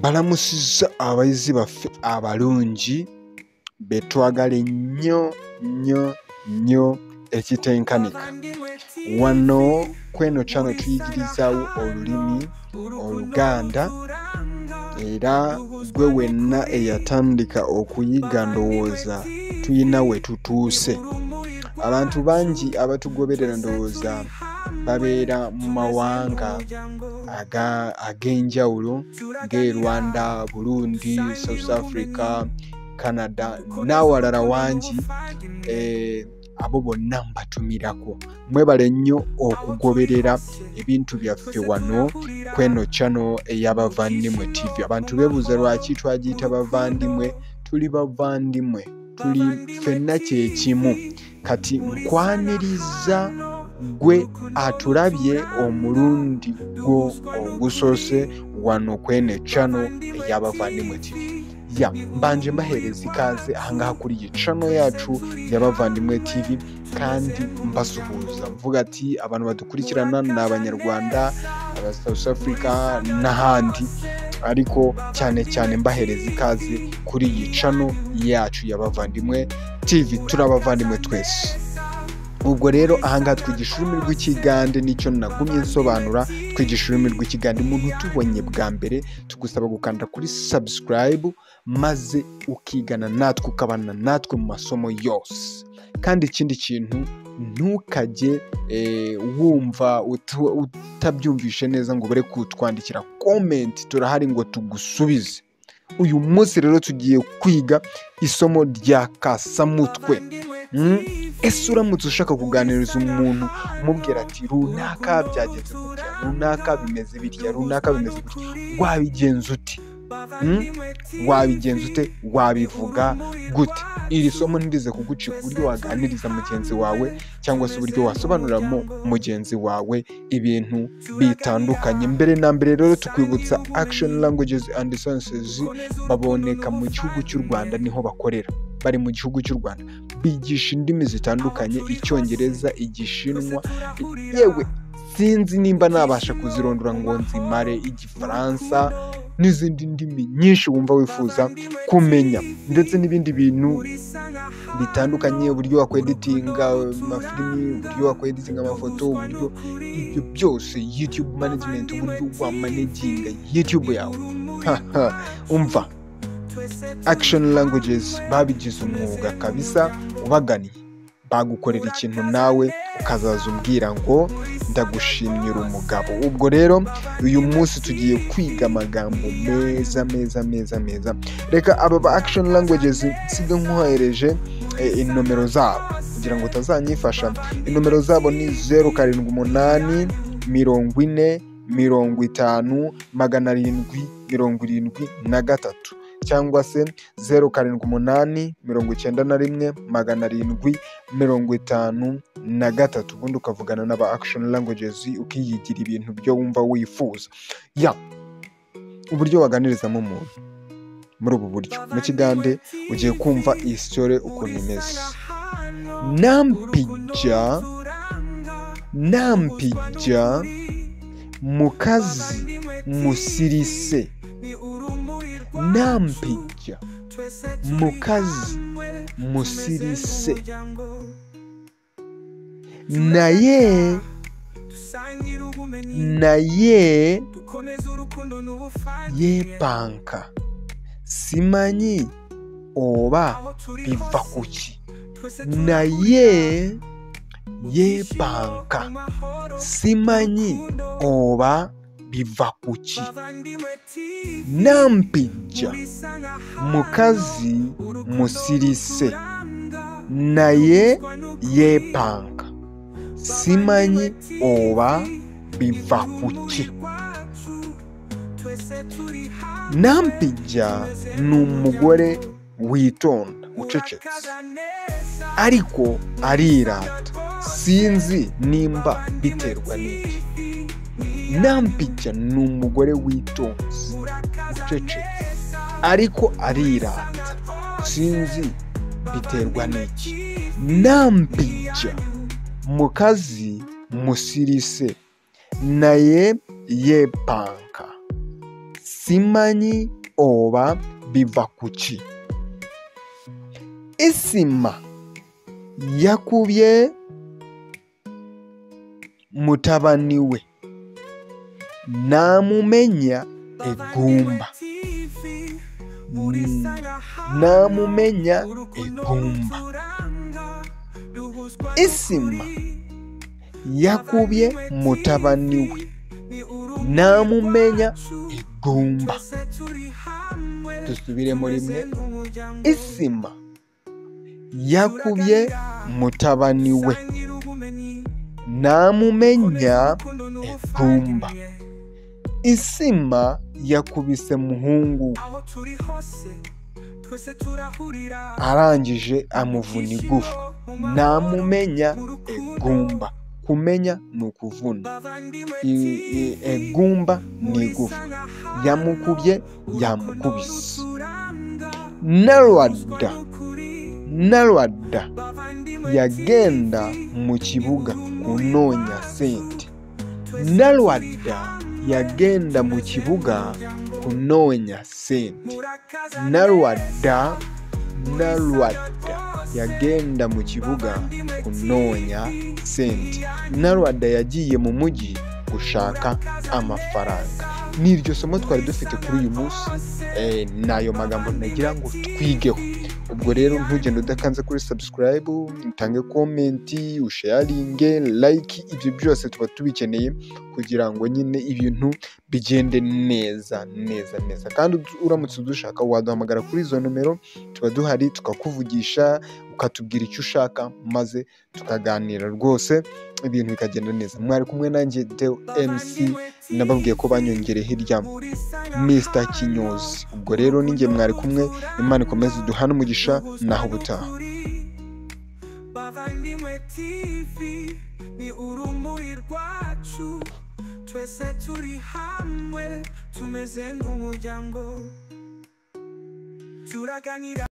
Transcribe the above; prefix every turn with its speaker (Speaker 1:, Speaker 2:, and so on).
Speaker 1: Mbalamusizza abayizi baffe abalungi betwagala nnyo ekitenkanika. Wano kweno channel tuyigirizaawo olulimi Oluganda era gwe wenna eyatandika okuyiga ndowooza tuyina we tutuuse. Abantu bangi abatugoberera ndowooza babeera mu mawanga ag'enjawulo ng'e Rwanda, Burundi, South Africa, Canada n'awalala wangi. Abo bonna mbatumirako. Mwebale nnyo okugoberera ebintu byaffe wano kweno channel ey'Abavandimwe TV. Abantu beebuuza lwaki twagiyita Bavandimwe. Tuli bavandimwe, tuli ffenna kye kimu. Kati nkwaniriza gwe atulabye omulundi gwo ogusoose wano kweno channel ey'Abavandimwe TV. Mbanje mbahereza ikaze ahangaha kuri iyi channel yacu y'Abavandimwe TV kandi mbasuhuza mvuga ati abantu badukurikirana ni Abanyarwanda, aba South Africa n'ahandi, ariko cyane mbahereza ikaze kuri iyi channel yacu y'Abavandimwe TV. Turabavandimwe twese. Ubwo rero ahangaha twigisha ururimi rw'Ikigande, nicyo nagumye nsobanura. Twigisha ururimi rw'Ikigande. Umuntu utubonye bwa mbere tugusaba gukanda kuri subscribe maze ukigana natwe, ukabana natwe mu masomo yose. Kandi ikindi kintu, ntukajye wumva utabyumvishe neza ngo bare kutwandikira comment, turahari ngo tugusubize. Uyu munsi rero tugiye kwiga isomo rya kasamutwe. Ese uramutse ushaka kuganiriza umuntu umubwira ati runaka byageze gutya, runaka bimeze bitya, runaka bimeze gutya, wabigenza ute? Wabigenza ute? Wabivuga gute? Iri somo ndize kugucika uburyo waganiriza mugenzi wawe cyangwa se uburyo wasobanuramo mugenzi wawe ibintu bitandukanye. Mbere na mbere rero tukwibutsa Action Languages and Sciences baboneka mu gihugu cy'u Rwanda, niho bakorera. Bari mu gihugu cy'u Rwanda, bigisha indimi zitandukanye: Icyongereza, Igishinwa, yewe sinzi nimba nabasha kuzirondora ngo nzimare, Igifaransa n'izindi ndimi nyinshi wumva wifuza kumenya, ndetse n'ibindi bintu bitandukanye, uburyo wakweditinga amafilimi, uburyo wakweditinga amafoto, uburyo ibyo byose, YouTube management, uburyo wamanaginga YouTube yawe. Umva, Action Languages babigize umwuga kabisa. Ubaganiye bagukorera ikintu nawe ukazaza umbwira ngo ndagushimira umugabo. Ubwo rero uyu munsi tugiye kwiga amagambo meza. Reka aba ba Action Languages nsiga nkohereje inomero zabo kugira ngo utazanyifasha. Inomero zabo ni 078 40 50 773 cyangwa se 078 91 753. Ubundi ukavugana n'aba Action Languages ukiyigira ibintu byo wumva wifuza. Uburyo waganirizamo umuntu muri ubu buryo mu Kigande ugiye kumva iyi story ukuntu imeze. Nampija mukazi musirise. Nampija mukazi musirise, naye yepanka, simanyi oba biva kuki. Naye yepanka, simanyi oba biva kuki. Nampija mukazi musirise, naye yepanka, simanyi oba biva kuki. Nampija ni umugore witonda ucecetse ariko arirata, sinzi nimba biterwa n'iki. Nampija ni umugore witonze ucecetse ariko arirata, sinzi biterwa n'iki. Nampija mukazi musirise, naye yepanka, simanyi oba biva kuki. Isima yakubye mutabani we n'amumenya eggumba. N'amumenya eggumba. Isima yakubye mutabani we n'amumenya eggumba. Tusubiremo rimwe. Isima yakubye mutabani we n'amumenya eggumba. Isima yakubise muhungu arangije amuvuna igufwa n'amumenya eggumba. Kumenya ni ukuvuna, eggumba ni igufwa. Yamukubye, yamukubise. Nalwadda yagenda mu kibuga kunoonya sente. Nalwadda yagenda mu kibuga kunoonya sente. Nalwadda yagenda mu kibuga kunoonya sente. Nalwadda yagiye mu mujyi gushaka amafaranga. N'iryo somo twari dufite kuri uyu munsi, n'ayo magambo nagira ngo twigeho. Ubwo rero ntugende udakanze kuri subscribe, utange comment, usharinge, like, ibyo byose tuba tubikeneye kugira ngo nyine ibintu bigende neza. Kandi uramutse udushaka waduhamagara kuri izo nomero, tuba duhari tukakuvugisha, ukatubwira icyo ushaka, maze tukaganira rwose ibintu bikagenda neza. Mwari kumwe nanjye Deo MC, nababwiye ko banyongereye hirya Mr Kinyozi. Ubwo rero ninjye mwari kumwe. Imana ikomeze iduhane umugisha, naho ubutaha. Bavandimwe TV ni urumuri rwacu, twese turi hamwe tumeze nk'umuryango, turaganira.